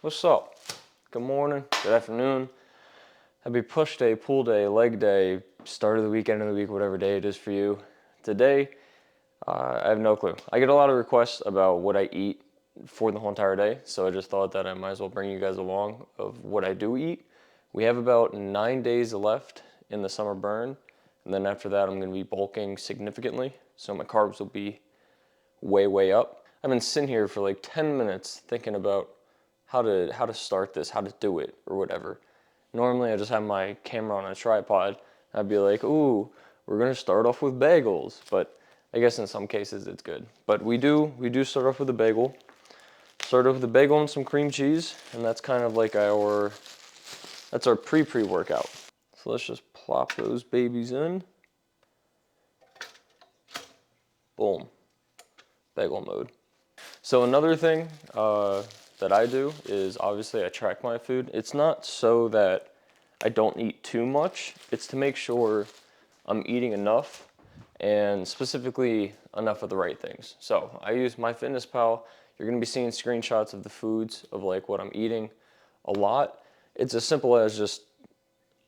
What's up? Good morning, good afternoon. Happy push day, pull day, leg day, start of the week, end of the week, whatever day it is for you. Today, I have no clue. I get a lot of requests about what I eat for the whole entire day, so I just thought that I might as well bring you guys along of what I do eat. We have about 9 days left in the summer burn, and then after that I'm going to be bulking significantly, so my carbs will be way up. I've been sitting here for like 10 minutes thinking about how to start this, how to do it, or whatever. Normally I just have my camera on a tripod. I'd be like, ooh, we're gonna start off with bagels. But I guess in some cases it's good. But we do start off with a bagel. Start off with a bagel and some cream cheese, and that's kind of like our pre-workout. So let's just plop those babies in. Boom. Bagel mode. So another thing that I do is obviously I track my food. It's not so that I don't eat too much. It's to make sure I'm eating enough, and specifically enough of the right things. So I use MyFitnessPal. You're gonna be seeing screenshots of the foods of like what I'm eating a lot. It's as simple as just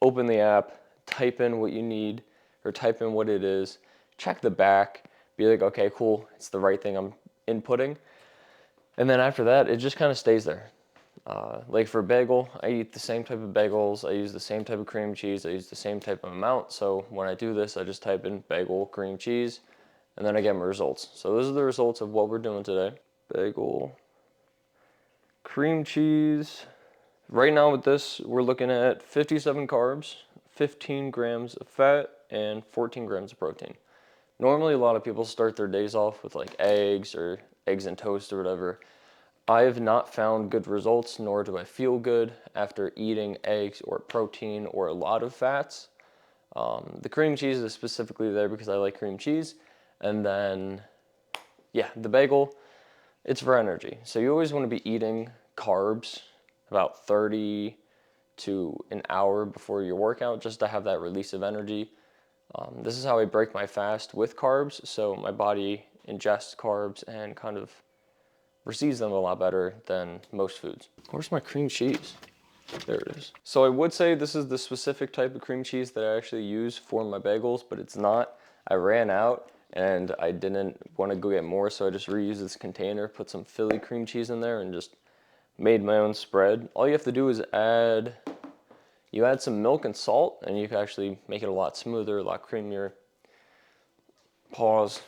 open the app, type in what you need, or type in what it is, check the back, be like, okay, cool, it's the right thing I'm inputting. And then after that, it just kind of stays there. Like for bagel, I eat the same type of bagels, I use the same type of cream cheese, I use the same type of amount. So when I do this, I just type in bagel, cream cheese, and then I get my results. So those are the results of what we're doing today. Bagel, cream cheese. Right now with this, we're looking at 57 carbs, 15 grams of fat, and 14 grams of protein. Normally, a lot of people start their days off with like eggs or eggs and toast or whatever. I have not found good results, nor do I feel good after eating eggs or protein or a lot of fats. The cream cheese is specifically there because I like cream cheese. And then, yeah, the bagel, it's for energy. So you always want to be eating carbs about 30 to an hour before your workout just to have that release of energy. This is how I break my fast with carbs, so my body ingests carbs and kind of receives them a lot better than most foods. Where's my cream cheese? There it is. So I would say this is the specific type of cream cheese that I actually use for my bagels, but it's not. I ran out and I didn't want to go get more, so I just reused this container, put some Philly cream cheese in there, and just made my own spread. All you have to do is add some milk and salt, and you can actually make it a lot smoother, a lot creamier. Pause.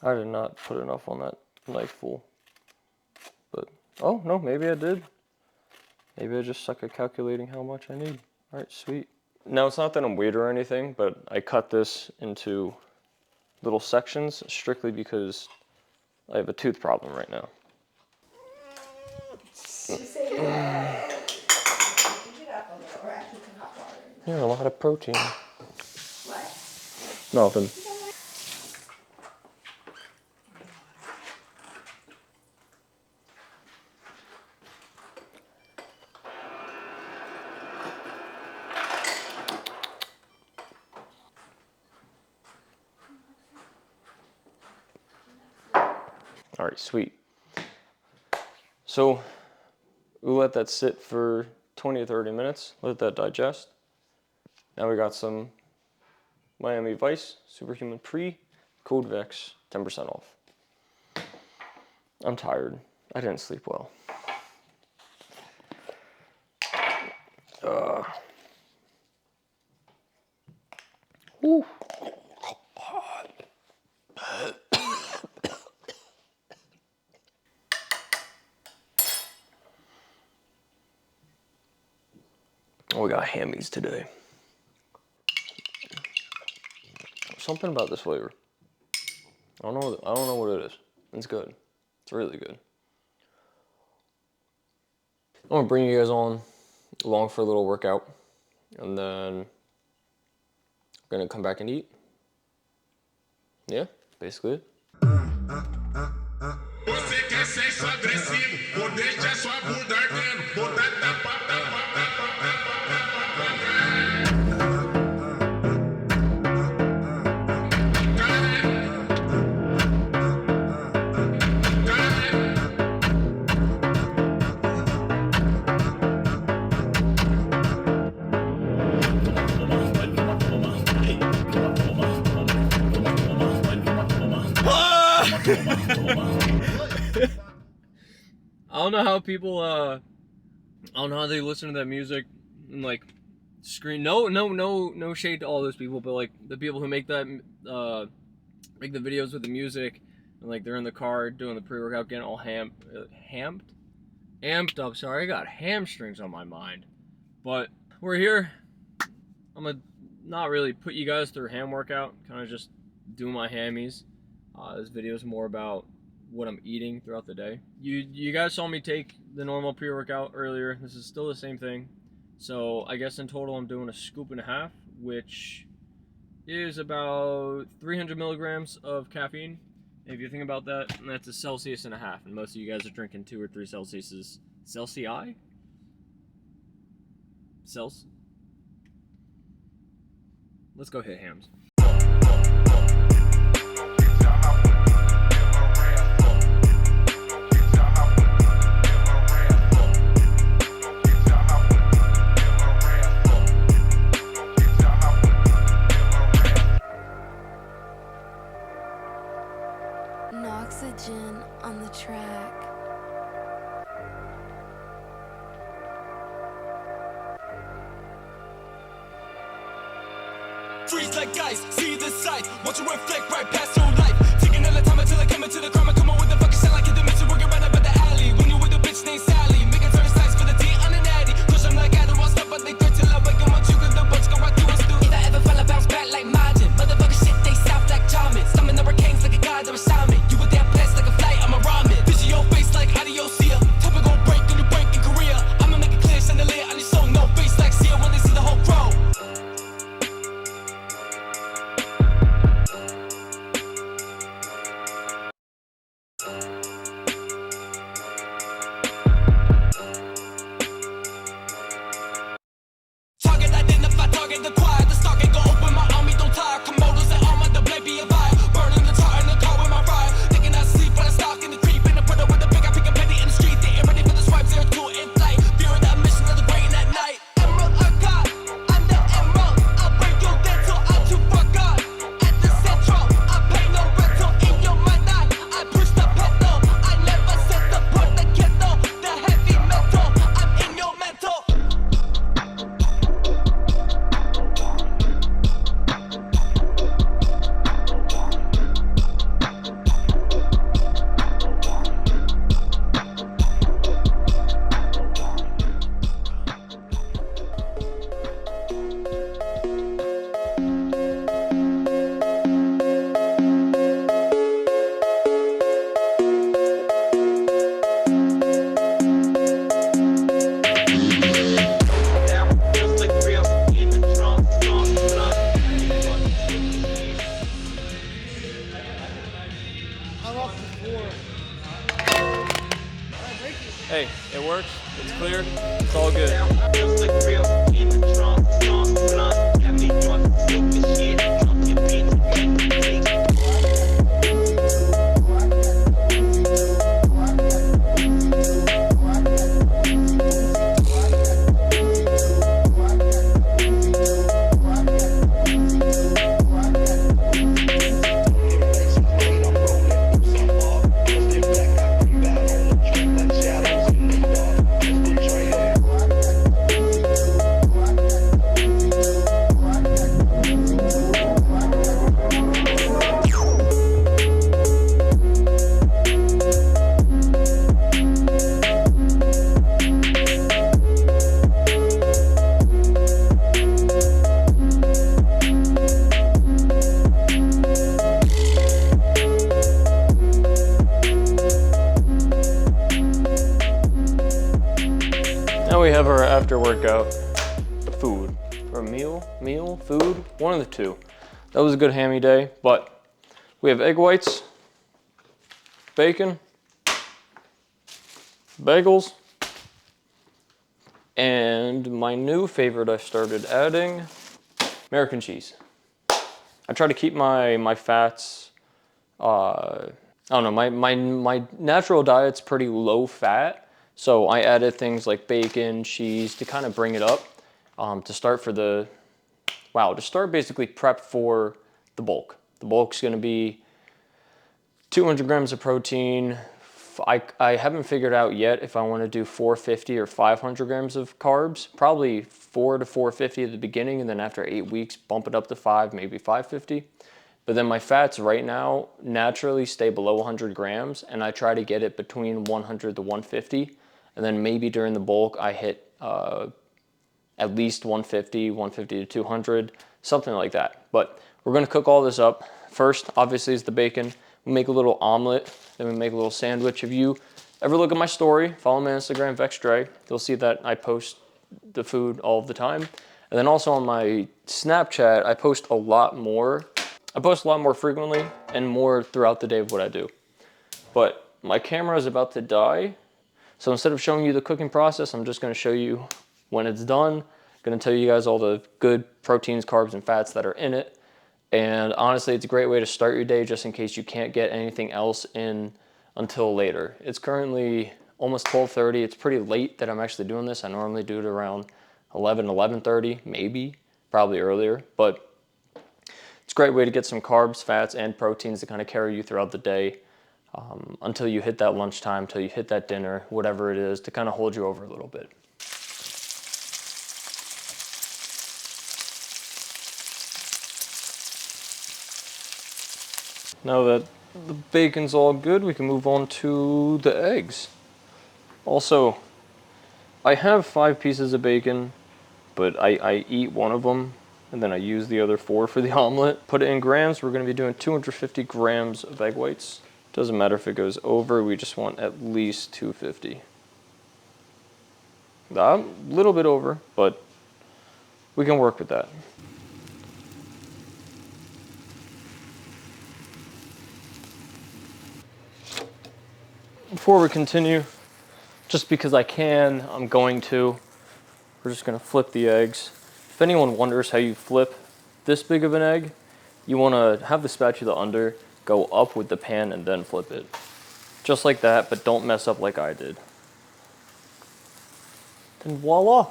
I did not put enough on that knife full. But, oh, no, maybe I did. Maybe I just suck at calculating how much I need. All right, sweet. Now, it's not that I'm weird or anything, but I cut this into little sections strictly because I have a tooth problem right now. Yeah, a lot of protein. What? Nothing. All right, sweet. So we'll let that sit for 20 or 30 minutes, let that digest. Now we got some Miami Vice Superhuman Pre, code VEX, 10% off. I'm tired. I didn't sleep well. Whew. Oh, we got hammies today. Something about this flavor. I don't know what it is. It's good. It's really good. I'm gonna bring you guys along for a little workout, and then I'm gonna come back and eat. Yeah, basically it. Você quer sexo agressivo, ou deixa sua bunda ardendo, I don't know how people, I don't know how they listen to that music and like scream. No shade to all those people, but like the people who make that, make the videos with the music and like they're in the car doing the pre-workout, getting all amped up. Sorry, I got hamstrings on my mind. But we're here. I'm gonna not really put you guys through a ham workout, kind of just do my hammies. This video is more about what I'm eating throughout the day. You guys saw me take the normal pre-workout earlier. This is still the same thing. So I guess in total I'm doing a scoop and a half, which is about 300 milligrams of caffeine. If you think about that, that's a Celsius and a half, and most of you guys are drinking 2 or 3 Celsiuses. Celsius? Celsius? Let's go hit hams. Oxygen on the track. Freeze like ice, see the sight. Watch it reflect right past your life. Taking all the time until I come into the crime. I come on with the fucking sound like a dimension. Working right up at the alley. When you with a bitch named Sally. Making turn size for the tea on an addy. Push them like Adderall, stop but they quit till I wake them up. You cause the bucks go right through us through. If I ever fall, I bounce back like Margin. Motherfucker shit, they soft like Jarman. Summon the hurricanes like a god or a shaman. You with that blast like a flight, I'm a ramen. Vision your face like Adiosia. Typical break on your break in Korea. I'ma make it clear, chandelier on your soul. No face like Sia when they see the whole crow. Target identified, target acquired. The stock ain't gon' open my army, don't tire. Komodos and armor, the blade be a fire. Burning the tar in the car with my fire. Thinking I sleep, but I stalk in the creep. In the predator with a pick, I pick a penny in the street. They ain't ready for the swipes, they're two in flight. Fearing the mission of the brain at night. Emerald I got, I'm the emerald. I'll break your dental out, you forgot. At the central, I pay no rental. In your mind, I push the pedal. I never set the put the kettle. The heavy metal, I'm in your mental. Hey, it works. It's clear. It's all good. Now we have our after workout food, or food, one of the two. That was a good hammy day, but we have egg whites, bacon, bagels, and my new favorite I started adding, American cheese. I try to keep my fats, I don't know, my natural diet's pretty low fat, so I added things like bacon, cheese to kind of bring it up, to start basically prep for the bulk. The bulk's gonna be 200 grams of protein. I haven't figured out yet if I want to do 450 or 500 grams of carbs. Probably 4 to 450 at the beginning, and then after 8 weeks, bump it up to 5, maybe 550. But then my fats right now naturally stay below 100 grams, and I try to get it between 100 to 150. And then maybe during the bulk, I hit at least 150, 150 to 200, something like that. But we're gonna cook all this up. First, obviously, is the bacon. We make a little omelet, then we make a little sandwich. If you ever look at my story, follow me on Instagram, VexDre, you'll see that I post the food all the time. And then also on my Snapchat, I post a lot more. I post a lot more frequently and more throughout the day of what I do. But my camera is about to die, so instead of showing you the cooking process, I'm just gonna show you when it's done. Gonna tell you guys all the good proteins, carbs, and fats that are in it. And honestly, it's a great way to start your day just in case you can't get anything else in until later. It's currently almost 12:30. It's pretty late that I'm actually doing this. I normally do it around 11:30, maybe, probably earlier. But it's a great way to get some carbs, fats, and proteins to kind of carry you throughout the day until you hit that lunchtime, until you hit that dinner, whatever it is, to kind of hold you over a little bit. Now that the bacon's all good, we can move on to the eggs. Also, I have 5 pieces of bacon, but I eat one of them, and then I use the other 4 for the omelet. Put it in grams, we're gonna be doing 250 grams of egg whites. Doesn't matter if it goes over, we just want at least 250. A little bit over, but we can work with that. Before we continue, just because I can, I'm going to. We're just gonna flip the eggs. If anyone wonders how you flip this big of an egg, you wanna have the spatula under, go up with the pan, and then flip it. Just like that, but don't mess up like I did. Then voila.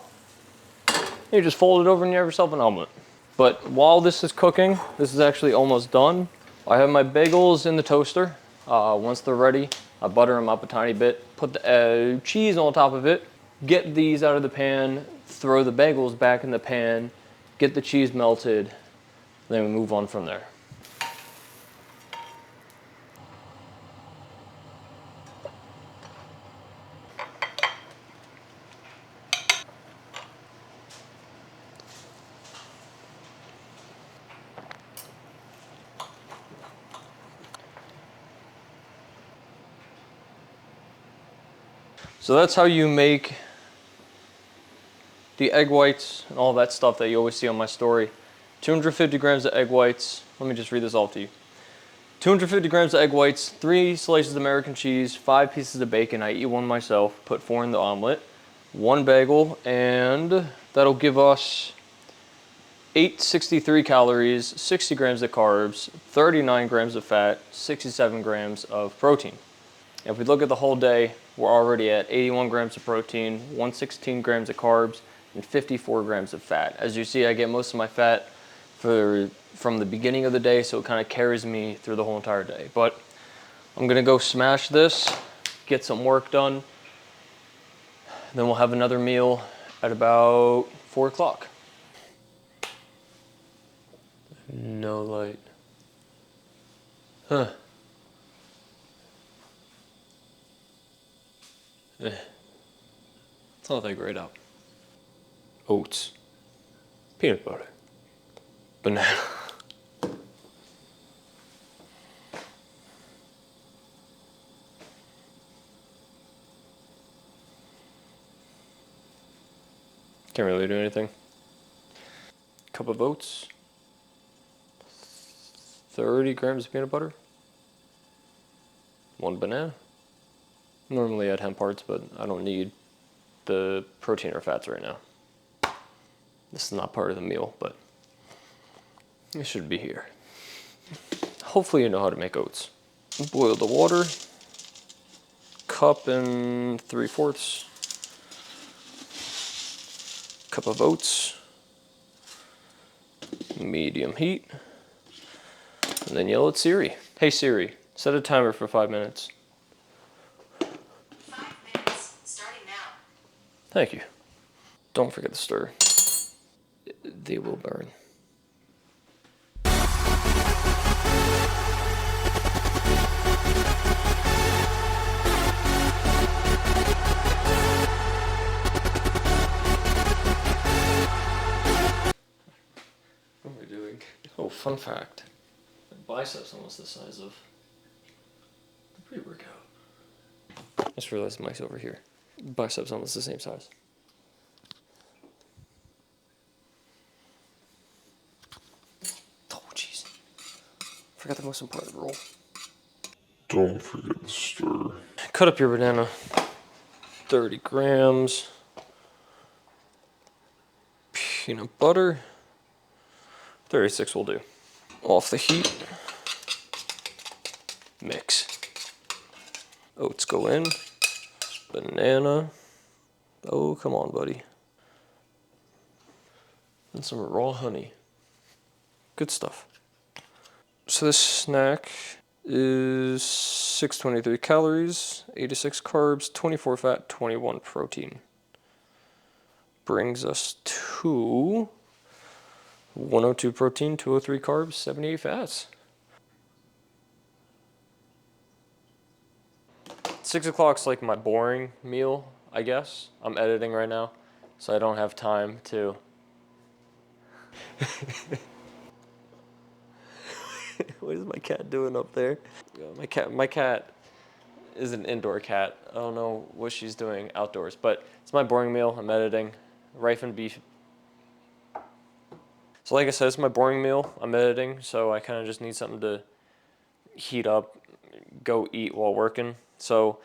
You just fold it over and you have yourself an omelet. But while this is cooking, this is actually almost done. I have my bagels in the toaster. Once they're ready, I butter them up a tiny bit, put the cheese on top of it, get these out of the pan, throw the bagels back in the pan, get the cheese melted, then we move on from there. So that's how you make the egg whites and all that stuff that you always see on my story. 250 grams of egg whites. Let me just read this all to you. 250 grams of egg whites, 3 slices of American cheese, 5 pieces of bacon. I eat one myself, put 4 in the omelet, 1 bagel, and that'll give us 863 calories, 60 grams of carbs, 39 grams of fat, 67 grams of protein. If we look at the whole day, we're already at 81 grams of protein, 116 grams of carbs, and 54 grams of fat. As you see, I get most of my fat from the beginning of the day, so it kind of carries me through the whole entire day. But I'm gonna go smash this, get some work done, then we'll have another meal at about 4 o'clock. No light. Huh. It's not that great out. Oats. Peanut butter. Banana. Can't really do anything. Cup of oats. 30 grams of peanut butter. 1 banana. Normally I'd hemp parts, but I don't need the protein or fats right now. This is not part of the meal, but it should be here. Hopefully you know how to make oats. Boil the water. Cup and 3/4. Cup of oats. Medium heat. And then yell at Siri. Hey Siri, Set a timer for 5 minutes. 5 minutes, starting now. Thank you. Don't forget to stir. They will burn. What are we doing? Oh, fun fact. My biceps almost the size of the pre-workout. I just realized Mike's over here. Biceps almost the same size. Oh, jeez. Forgot the most important rule. Don't forget to stir. Cut up your banana. 30 grams. Peanut butter. 36 will do. Off the heat. Mix. Oats go in. Banana. Oh, come on, buddy. And some raw honey. Good stuff. So this snack is 623 calories, 86 carbs, 24 fat, 21 protein. Brings us to 102 protein, 203 carbs, 78 fats. 6 o'clock's like my boring meal, I guess. I'm editing right now, so I don't have time to. What is my cat doing up there? My cat is an indoor cat. I don't know what she's doing outdoors, but it's my boring meal. I'm editing. Rice and beef. So like I said, it's my boring meal. I'm editing, so I kind of just need something to heat up, go eat while working. So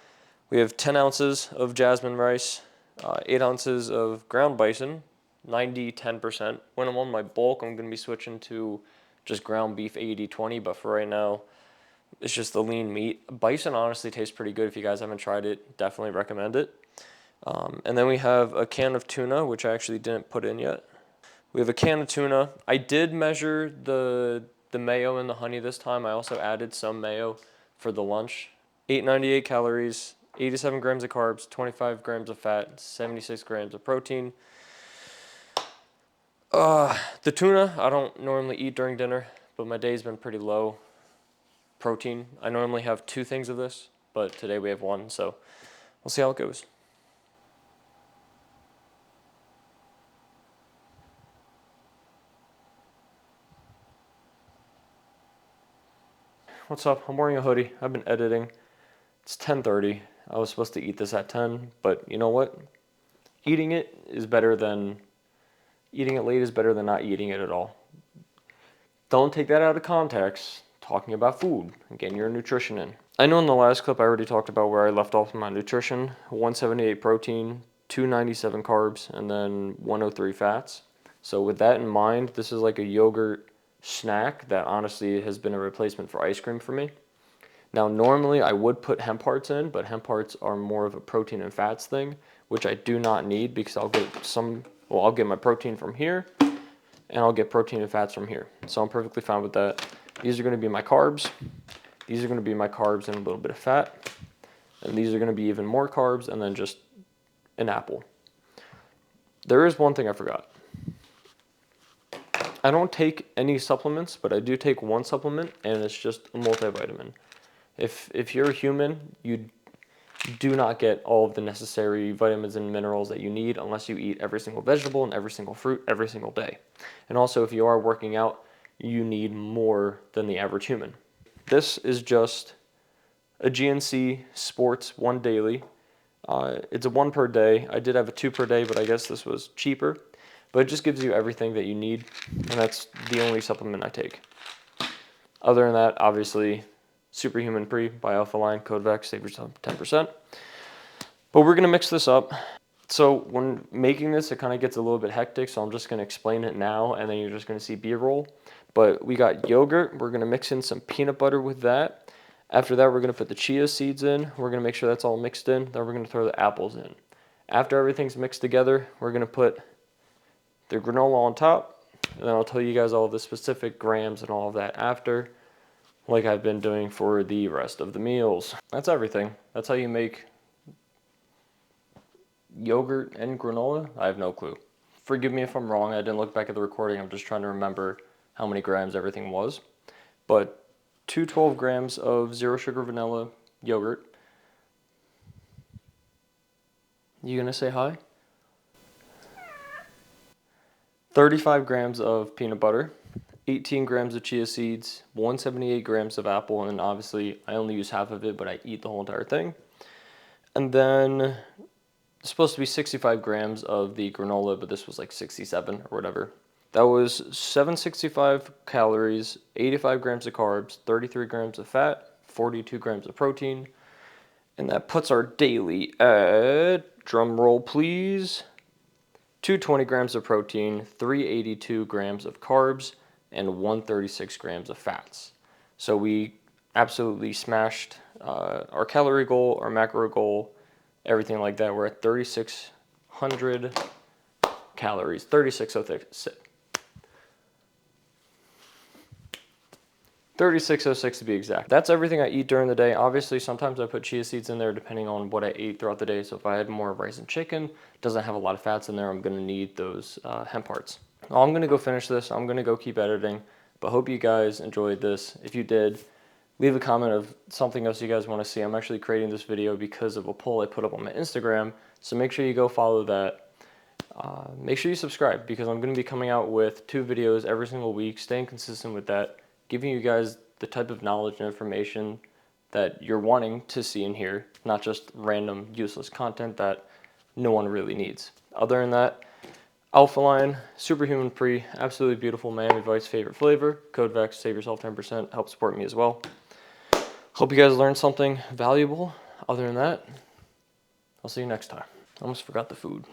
we have 10 ounces of jasmine rice, 8 ounces of ground bison, 90-10%. When I'm on my bulk, I'm going to be switching to just ground beef 80-20, but for right now, it's just the lean meat. Bison honestly tastes pretty good. If you guys haven't tried it, definitely recommend it. And then we have a can of tuna, which I actually didn't put in yet. We have a can of tuna. I did measure the mayo and the honey this time. I also added some mayo for the lunch. 898 calories, 87 grams of carbs, 25 grams of fat, 76 grams of protein. The tuna, I don't normally eat during dinner, but my day's been pretty low protein. I normally have 2 things of this, but today we have 1, so we'll see how it goes. What's up? I'm wearing a hoodie. I've been editing. It's 10:30. I was supposed to eat this at 10, but you know what? Eating it late is better than not eating it at all. Don't take that out of context, talking about food and getting your nutrition in. I know in the last clip I already talked about where I left off with my nutrition. 178 protein, 297 carbs, and then 103 fats. So with that in mind, this is like a yogurt snack that honestly has been a replacement for ice cream for me. Now normally I would put hemp hearts in, but hemp hearts are more of a protein and fats thing, which I do not need because I'll get my protein from here and I'll get protein and fats from here. So I'm perfectly fine with that. These are going to be my carbs. These are going to be my carbs and a little bit of fat. And these are going to be even more carbs and then just an apple. There is one thing I forgot. I don't take any supplements, but I do take one supplement, and it's just a multivitamin. If you're a human, you do not get all of the necessary vitamins and minerals that you need unless you eat every single vegetable and every single fruit every single day. And also, if you are working out, you need more than the average human. This is just a GNC Sports 1 Daily. It's a 1 per day. I did have a 2 per day, but I guess this was cheaper. But it just gives you everything that you need, and that's the only supplement I take. Other than that, obviously, Superhuman Pre by Alpha Line, code VEX, save yourself 10%. But we're going to mix this up. So when making this, it kind of gets a little bit hectic, so I'm just going to explain it now, and then you're just going to see B-roll. But we got yogurt. We're going to mix in some peanut butter with that. After that, we're going to put the chia seeds in. We're going to make sure that's all mixed in. Then we're going to throw the apples in. After everything's mixed together, we're going to put the granola on top, and then I'll tell you guys all the specific grams and all of that after. like I've been doing for the rest of the meals. That's everything. That's how you make yogurt and granola. I have no clue. Forgive me if I'm wrong. I didn't look back at the recording. I'm just trying to remember how many grams everything was. But 212 grams of zero sugar vanilla yogurt. You gonna say hi? 35 grams of peanut butter, 18 grams of chia seeds, 178 grams of apple, and then obviously I only use half of it, but I eat the whole entire thing. And then it's supposed to be 65 grams of the granola, but this was like 67 or whatever. That was 765 calories, 85 grams of carbs, 33 grams of fat, 42 grams of protein, and that puts our daily at, drum roll please, 220 grams of protein, 382 grams of carbs, and 136 grams of fats. So we absolutely smashed our calorie goal, our macro goal, everything like that. We're at 3,600 calories, 3606 to be exact. That's everything I eat during the day. Obviously, sometimes I put chia seeds in there depending on what I ate throughout the day. So if I had more rice and chicken, doesn't have a lot of fats in there, I'm gonna need those hemp hearts. Well, I'm gonna go finish this. I'm gonna go keep editing, but hope you guys enjoyed this. If you did, leave a comment of something else you guys wanna see. I'm actually creating this video because of a poll I put up on my Instagram. So make sure you go follow that. Make sure you subscribe because I'm gonna be coming out with 2 videos every single week, staying consistent with that, giving you guys the type of knowledge and information that you're wanting to see and hear, not just random useless content that no one really needs. Other than that, Alpha Line, Superhuman Pre, absolutely beautiful, Miami Vice favorite flavor. Code VEX, save yourself 10%, help support me as well. Hope you guys learned something valuable. Other than that, I'll see you next time. I almost forgot the food.